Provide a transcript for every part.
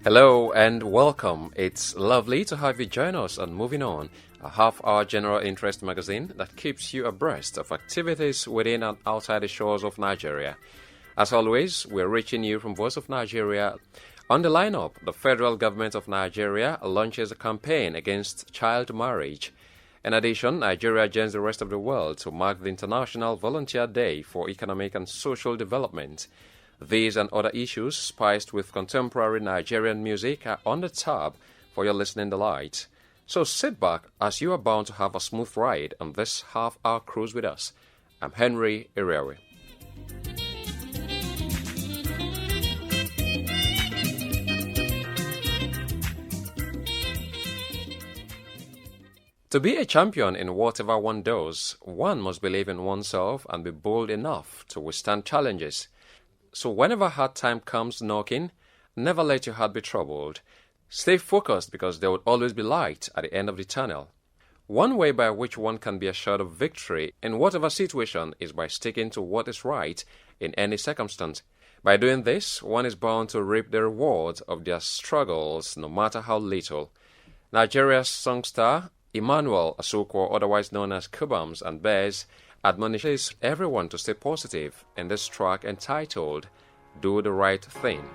Hello and welcome. It's lovely to have you join us on Moving On, a half-hour general interest magazine that keeps you abreast of activities within and outside the shores of Nigeria. As always, we're reaching you from Voice of Nigeria. On the lineup, the federal government of Nigeria launches a campaign against child marriage. In addition, Nigeria joins the rest of the world to mark the International Volunteer Day for Economic and Social Development. These and other issues, spiced with contemporary Nigerian music, are on the tab for your listening delight. So sit back as you are bound to have a smooth ride on this half-hour cruise with us. I'm Henry ERHIAHWE. To be a champion in whatever one does, one must believe in oneself and be bold enough to withstand challenges. So whenever hard time comes knocking, never let your heart be troubled. Stay focused because there will always be light at the end of the tunnel. One way by which one can be assured of victory in whatever situation is by sticking to what is right in any circumstance. By doing this, one is bound to reap the rewards of their struggles, no matter how little. Nigeria's songster Emmanuel Asukwo, otherwise known as Cubams and Bears, admonishes everyone to stay positive in this track entitled Do the Right Thing.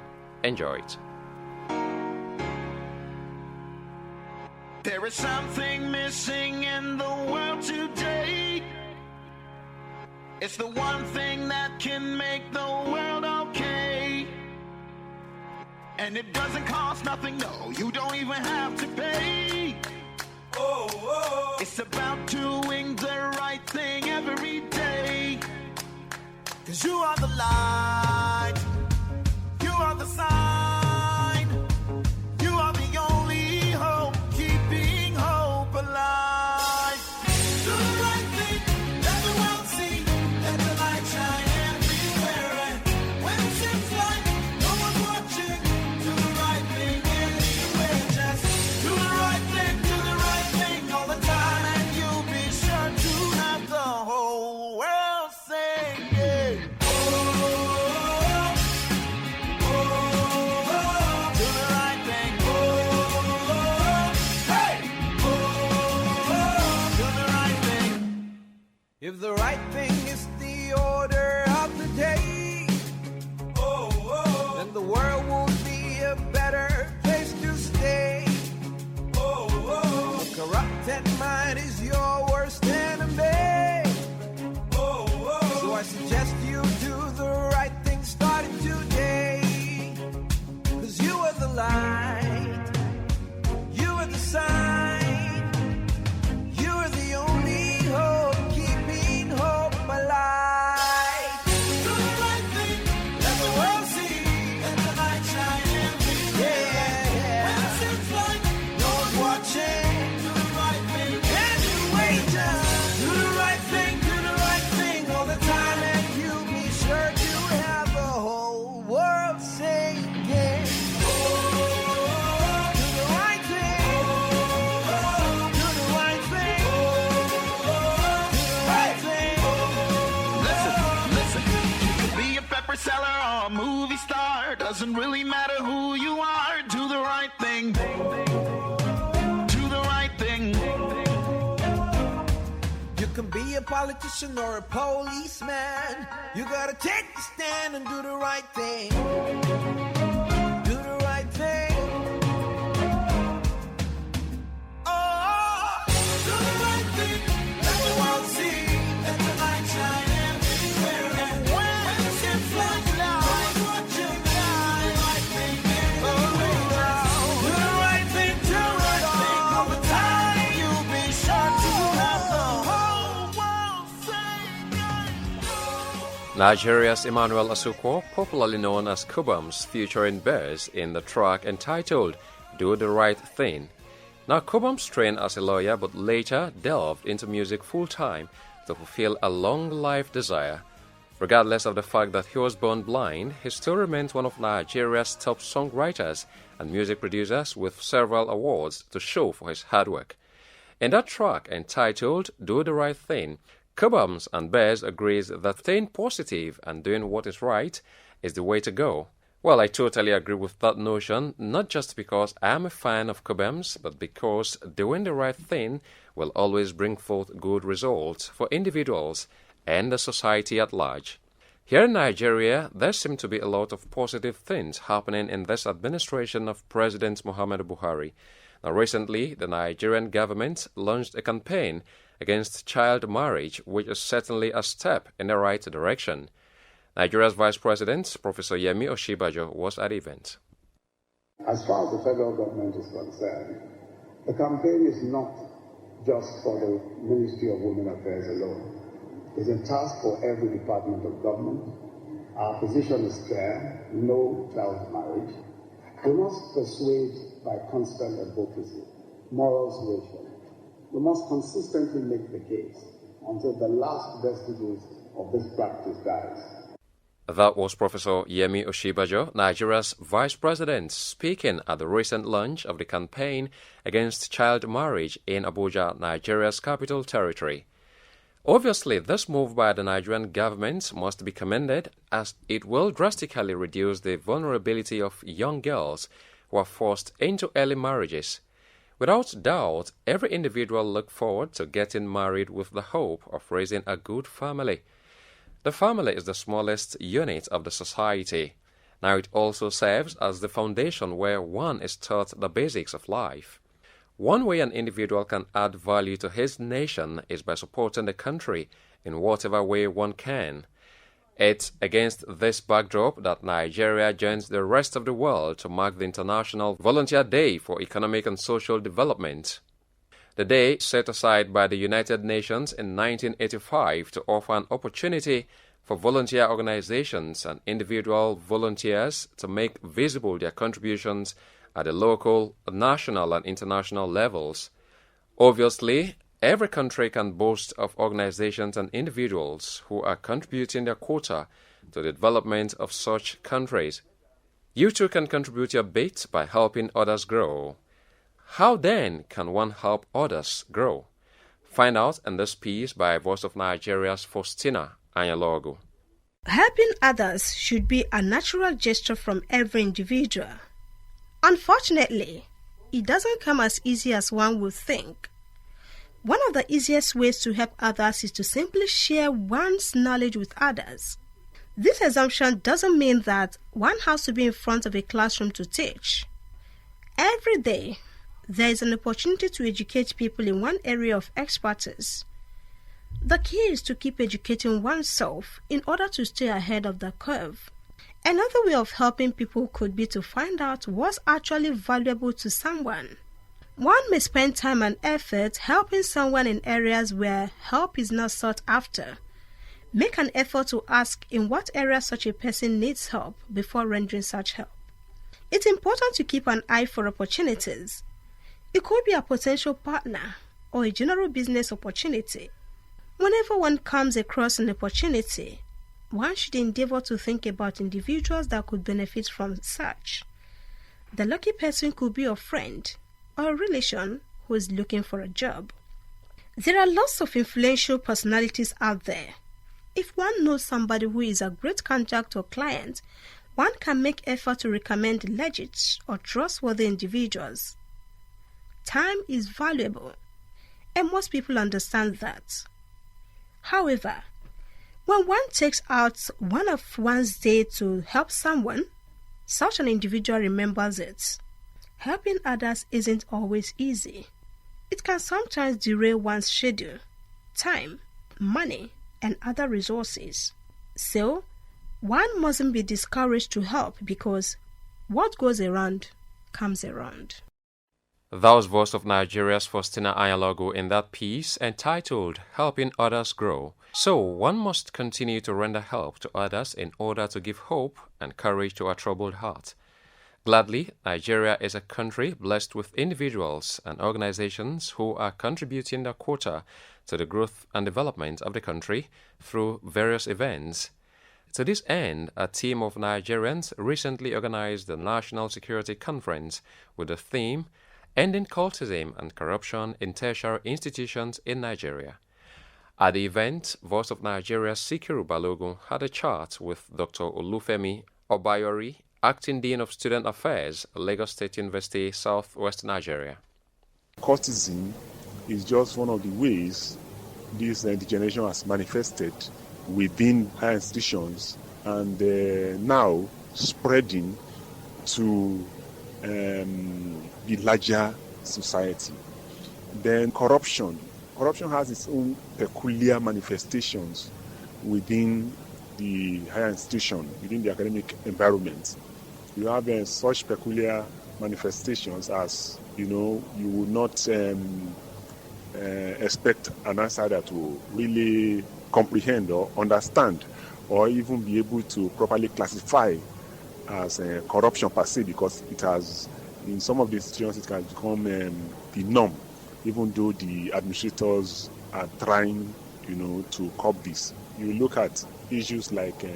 Enjoy it. There is something missing in the world today. It's the one thing that can make the world okay. And it doesn't cost nothing, no, you don't even have to pay. It's about doing the right thing every day. 'Cause you are the light, you are the sign, you are the only hope, keeping hope alive. Do the right thing, let the world see, let the light shine everywhere. And when it seems like no one's watching, do the right thing anywhere. Just do the right thing all the time, and you'll be sure to have the whole world singing. Oh, oh, oh, do the right thing. Oh, hey, oh, do the right thing. If the right thing is the order of the day, then the world will be a better place to stay. Corrupted mind is your worst enemy. So I suggest you do the right thing starting today. 'Cause you are the light, you are the sign, you are the only hope, keeping hope alive. Do the right thing, let the world see, let the light shine everywhere. Yeah. When it seems like no one's watching, seller or a movie star, doesn't really matter who you are. Do the right thing, do the right thing. You can be a politician or a policeman, you gotta take the stand and do the right thing. Do the right thing. Oh, do the right thing, let the world see, let the light shine everywhere. And when it seems like now, watching the right thing, do the right thing all the time. You'll be sure to have the whole world singing. Nigeria's Emmanuel Asukwo, popularly known as Cubams, featuring Bears in the track entitled Do the Right Thing. Now, Cubams trained as a lawyer but later delved into music full-time to fulfill a long-life desire. Regardless of the fact that he was born blind, he still remains one of Nigeria's top songwriters and music producers with several awards to show for his hard work. In that track entitled Do the Right Thing, Cubams and Bears agrees that staying positive and doing what is right is the way to go. Well, I totally agree with that notion, not just because I am a fan of Cobhams, but because doing the right thing will always bring forth good results for individuals and the society at large. Here in Nigeria, there seem to be a lot of positive things happening in this administration of President Muhammadu Buhari. Now, recently, the Nigerian government launched a campaign against child marriage, which is certainly a step in the right direction. Nigeria's Vice President, Professor Yemi Osinbajo, was at the event. As far as the federal government is concerned, the campaign is not just for the Ministry of Women Affairs alone. It's a task for every department of government. Our position is clear: no child marriage. We must persuade by constant advocacy, moral suasion. We must consistently make the case until the last vestiges of this practice dies. That was Professor Yemi Osinbajo, Nigeria's Vice President, speaking at the recent launch of the campaign against child marriage in Abuja, Nigeria's capital territory. Obviously, this move by the Nigerian government must be commended, as it will drastically reduce the vulnerability of young girls who are forced into early marriages. Without doubt, every individual looks forward to getting married with the hope of raising a good family. The family is the smallest unit of the society. Now it also serves as the foundation where one is taught the basics of life. One way an individual can add value to his nation is by supporting the country in whatever way one can. It's against this backdrop that Nigeria joins the rest of the world to mark the International Volunteer Day for Economic and Social Development. The day, set aside by the United Nations in 1985 to offer an opportunity for volunteer organizations and individual volunteers to make visible their contributions at the local, national, and international levels. Obviously, every country can boast of organizations and individuals who are contributing their quota to the development of such countries. You too can contribute your bit by helping others grow. How then can one help others grow? Find out in this piece by Voice of Nigeria's Faustina Anyalogu. Helping others should be a natural gesture from every individual. Unfortunately, it doesn't come as easy as one would think. One of the easiest ways to help others is to simply share one's knowledge with others. This assumption doesn't mean that one has to be in front of a classroom to teach. Every day, there is an opportunity to educate people in one area of expertise. The key is to keep educating oneself in order to stay ahead of the curve. Another way of helping people could be to find out what's actually valuable to someone. One may spend time and effort helping someone in areas where help is not sought after. Make an effort to ask in what area such a person needs help before rendering such help. It's important to keep an eye for opportunities. It could be a potential partner or a general business opportunity. Whenever one comes across an opportunity, one should endeavor to think about individuals that could benefit from such. The lucky person could be a friend or a relation who is looking for a job. There are lots of influential personalities out there. If one knows somebody who is a great contact or client, one can make effort to recommend legit or trustworthy individuals. Time is valuable, and most people understand that. However, when one takes out one of one's day to help someone, such an individual remembers it. Helping others isn't always easy. It can sometimes derail one's schedule, time, money, and other resources. So, one mustn't be discouraged to help because what goes around comes around. That was Voice of Nigeria's Faustina Anyalogu in that piece entitled Helping Others Grow. So, one must continue to render help to others in order to give hope and courage to a troubled heart. Gladly, Nigeria is a country blessed with individuals and organizations who are contributing their quota to the growth and development of the country through various events. To this end, a team of Nigerians recently organized the National Security Conference with the theme Ending Cultism and Corruption in Tertiary Institutions in Nigeria. At the event, Voice of Nigeria's Sikiru Balogun had a chat with Dr. Olufemi Obayori, Acting Dean of Student Affairs, Lagos State University, Southwest Nigeria. Cultism is just one of the ways this degeneration has manifested within higher institutions and now spreading to the larger society. Then corruption. Corruption has its own peculiar manifestations within the higher institution, within the academic environment. You have such peculiar manifestations as, you would not expect an outsider to really comprehend or understand or even be able to properly classify as corruption per se, because it has, in some of the institutions, it can become the norm, even though the administrators are trying, to curb this. You look at issues like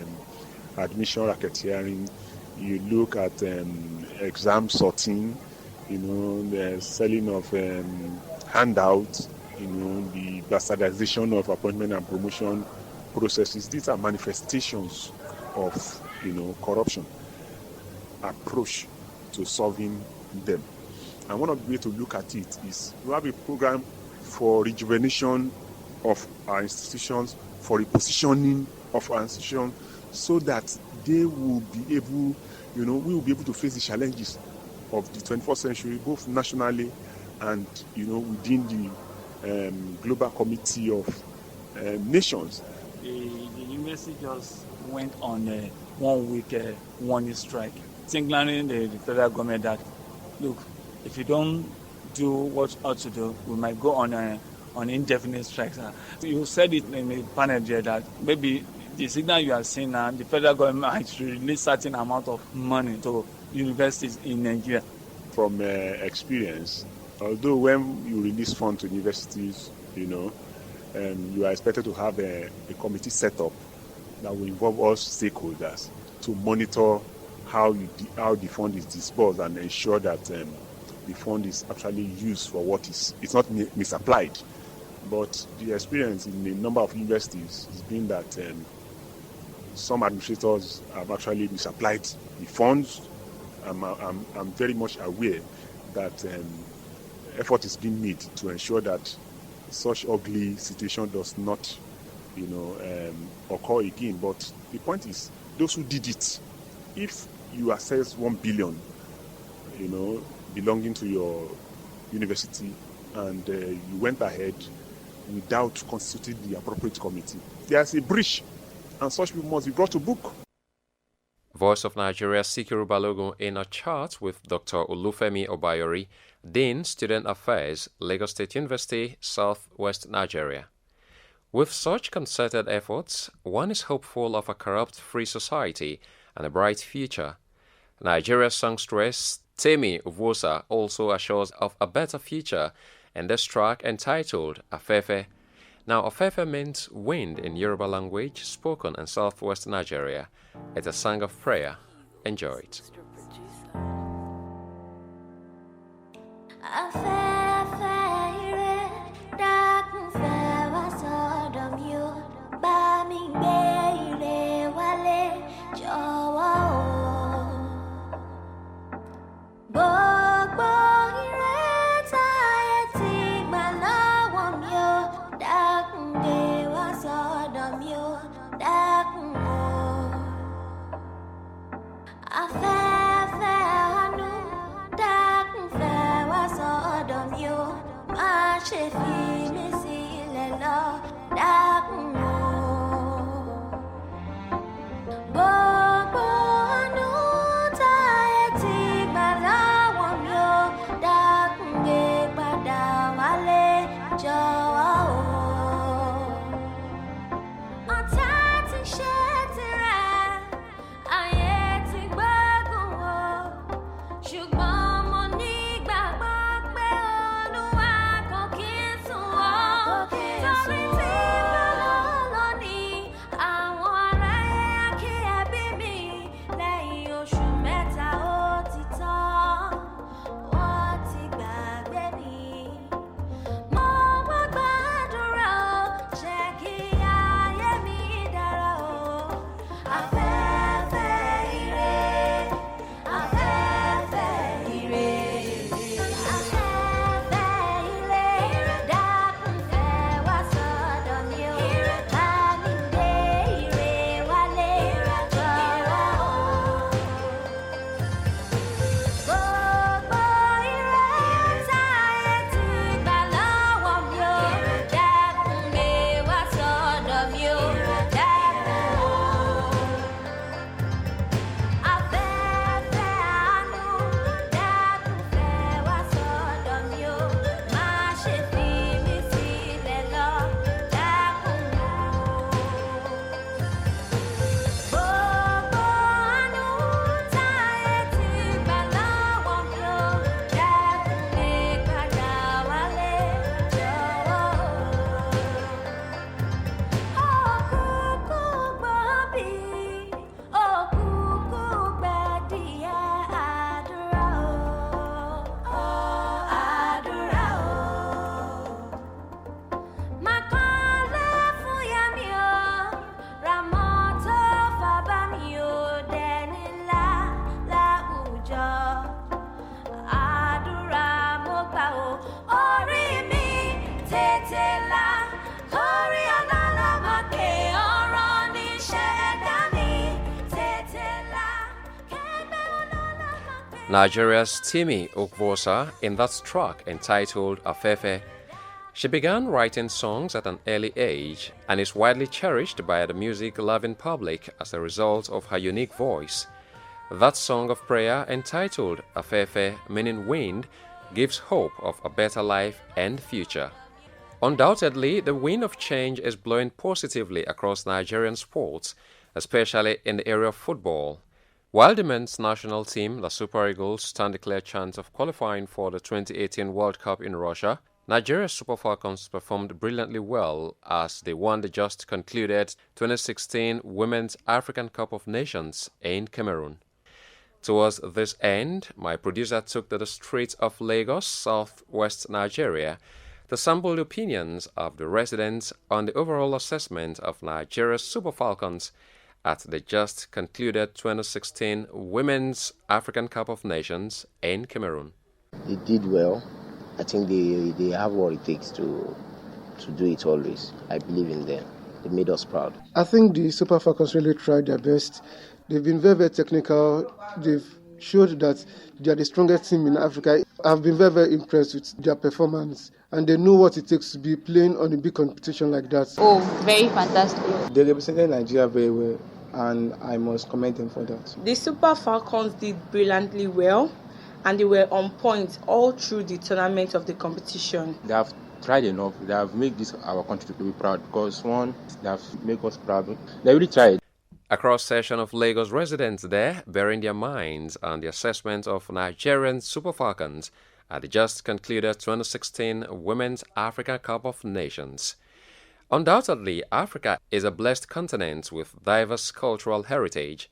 admission racketeering, you look at exam sorting, the selling of handouts, the bastardization of appointment and promotion processes. These are manifestations of, corruption approach to solving them. And one of the ways to look at it is we have a program for rejuvenation of our institutions, for repositioning of our institutions, so that they will be able, we will be able to face the challenges of the 21st century, both nationally and, within the global committee of nations. The university just went on a 1 week warning strike, signaling the federal government that, look, if you don't do what you ought to do, we might go on indefinite strikes. You said it in the panel there that maybe the signal you are seeing now, the federal government might release certain amount of money to universities in Nigeria. From experience, although when you release funds to universities, you are expected to have a committee set up that will involve all stakeholders to monitor how the fund is disbursed and ensure that the fund is actually used for what it's not misapplied. But the experience in a number of universities has been that some administrators have actually misapplied the funds. I'm very much aware that effort is being made to ensure that such ugly situation does not, occur again. But the point is, those who did it, if you assess 1 billion, belonging to your university, and you went ahead without constituting the appropriate committee, there's a breach, and such people must be brought to book. Voice of Nigeria Sikiru Balogun in a chat with Dr. Olufemi Obayori, Dean, Student Affairs, Lagos State University, Southwest Nigeria. With such concerted efforts, one is hopeful of a corrupt-free society and a bright future. Nigeria's songstress Temi Uvosa also assures of a better future in this track entitled Afefe. Now, Afefe means wind in Yoruba language, spoken in Southwest Nigeria. It's a song of prayer. Enjoy it. Nigeria's Timi Okvosa in that track entitled Afefe. She began writing songs at an early age and is widely cherished by the music-loving public as a result of her unique voice. That song of prayer entitled Afefe, meaning wind, gives hope of a better life and future. Undoubtedly, the wind of change is blowing positively across Nigerian sports, especially in the area of football. While the men's national team, the Super Eagles, stand a clear chance of qualifying for the 2018 World Cup in Russia, Nigeria's Super Falcons performed brilliantly well as they won the just concluded 2016 Women's African Cup of Nations in Cameroon. Towards this end, my producer took to the streets of Lagos, southwest Nigeria, to sample the opinions of the residents on the overall assessment of Nigeria's Super Falcons at the just concluded 2016 Women's African Cup of Nations in Cameroon. They did well. I think they have what it takes to do it always. I believe in them. They made us proud. I think the Super Falcons really tried their best. They've been very, very technical. They've showed that they are the strongest team in Africa. I've been very, very impressed with their performance, and they know what it takes to be playing on a big competition like that. Oh, very fantastic. They represented Nigeria very well, and I must commend them for that. The Super Falcons did brilliantly well, and they were on point all through the tournament of the competition. They have tried enough. They have made this our country to be proud because, one, they have made us proud. They really tried. A cross-section of Lagos residents there bearing their minds on the assessment of Nigerian Super Falcons at the just concluded 2016 Women's Africa Cup of Nations. Undoubtedly, Africa is a blessed continent with diverse cultural heritage.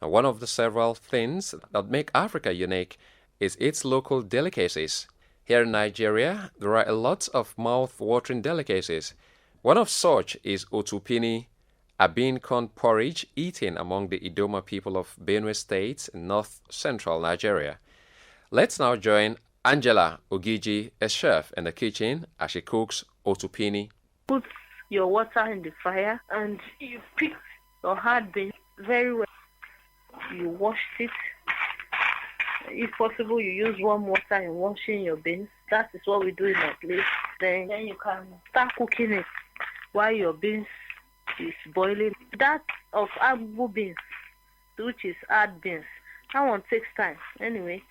And one of the several things that make Africa unique is its local delicacies. Here in Nigeria, there are a lot of mouth-watering delicacies. One of such is otupini, a bean corn porridge eaten among the Idoma people of Benue State in north-central Nigeria. Let's now join Angela Ogiji, a chef in the kitchen, as she cooks otupini. Put your water in the fire and you pick your hard beans very well. You wash it. If possible, you use warm water in washing your beans. That is what we do in my place. Then you can start cooking it while your beans is boiling. That of agbo beans, which is hard beans, that one takes time. Anyway,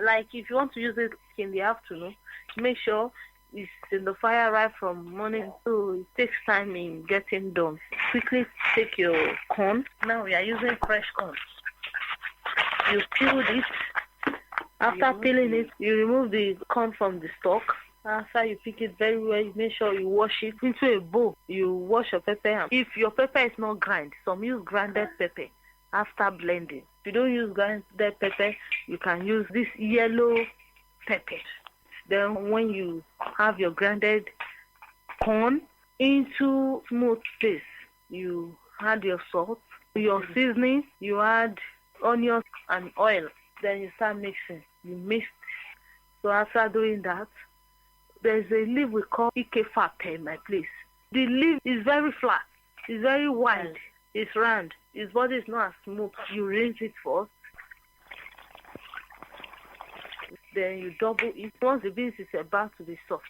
like if you want to use it in the afternoon, make sure it's in the fire right from morning, so it takes time in getting done. Quickly take your corn. Now we are using fresh corn. You peel it. After peeling it, you remove the corn from the stalk. After you pick it very well, you make sure you wash it into a bowl. You wash your pepper. If your pepper is not ground, some use grounded pepper after blending. If you don't use grounded pepper, you can use this yellow pepper. Then when you have your grounded corn into smooth paste, you add your salt, your seasoning, you add onions and oil. Then you start mixing. You mix. So after doing that, there's a leaf we call ikefape in my place. The leaf is very flat. It's very wide. It's round. Its body is not as smooth. You rinse it first. Then you double it. Once the beans is about to be soft,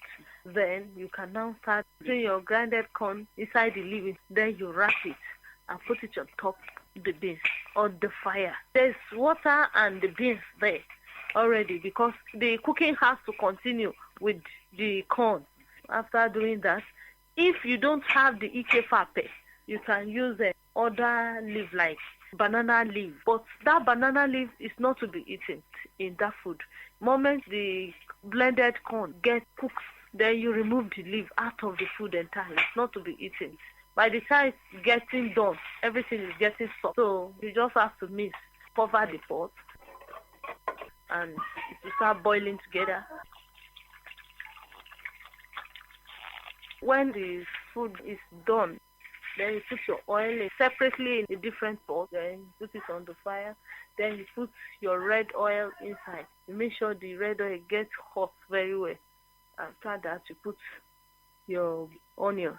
then you can now start putting your grinded corn inside the leaf. Then you wrap it and put it on top of the beans on the fire. There's water and the beans there already because the cooking has to continue with the corn. After doing that, if you don't have the ikefape, you can use other leaf like banana leaf. But that banana leaf is not to be eaten in that food. Moment the blended corn gets cooked, then you remove the leaf out of the food entirely. It's not to be eaten. By the time it's getting done, everything is getting soft. So you just have to mix, cover the pot, and it will start boiling together. When the food is done, then you put your oil separately in a different pot. Then you put it on the fire. Then you put your red oil inside. You make sure the red oil gets hot very well. After that, you put your onions.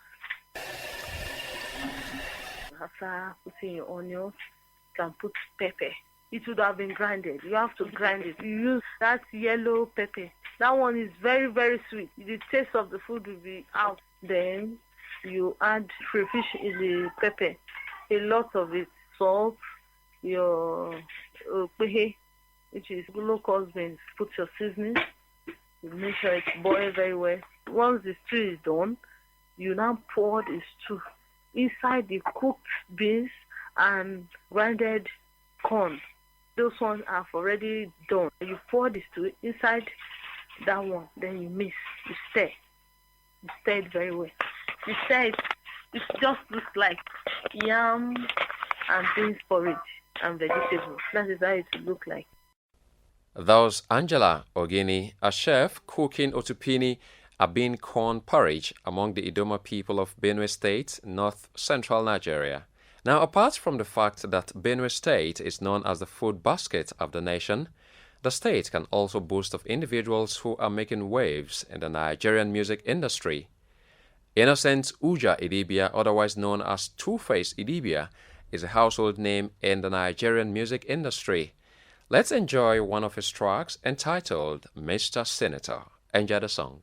After putting your onions, you can put pepper. it would have been grinded. You have to grind it. You use that yellow pepper. That one is very, very sweet. The taste of the food will be out. Then you add crayfish in the pepper, a lot of it, salt, your pehe, which is local beans. Put your seasoning. You make sure it's boiled very well. Once the stew is done, you now pour the stew inside the cooked beans and grinded corn. Those ones are already done. You pour the stew inside that one, then you mix, you stir. You stir it very well. You stir it, it just looks like yam and beans porridge and vegetables. That is how it will look like. That was Angela Ogini, a chef cooking otupini, a bean corn porridge among the Idoma people of Benue State, north-central Nigeria. Now, apart from the fact that Benue State is known as the food basket of the nation, the state can also boast of individuals who are making waves in the Nigerian music industry. Innocent Uja Idibia, otherwise known as Two-Face Idibia, is a household name in the Nigerian music industry. Let's enjoy one of his tracks entitled Mr. Senator. Enjoy the song.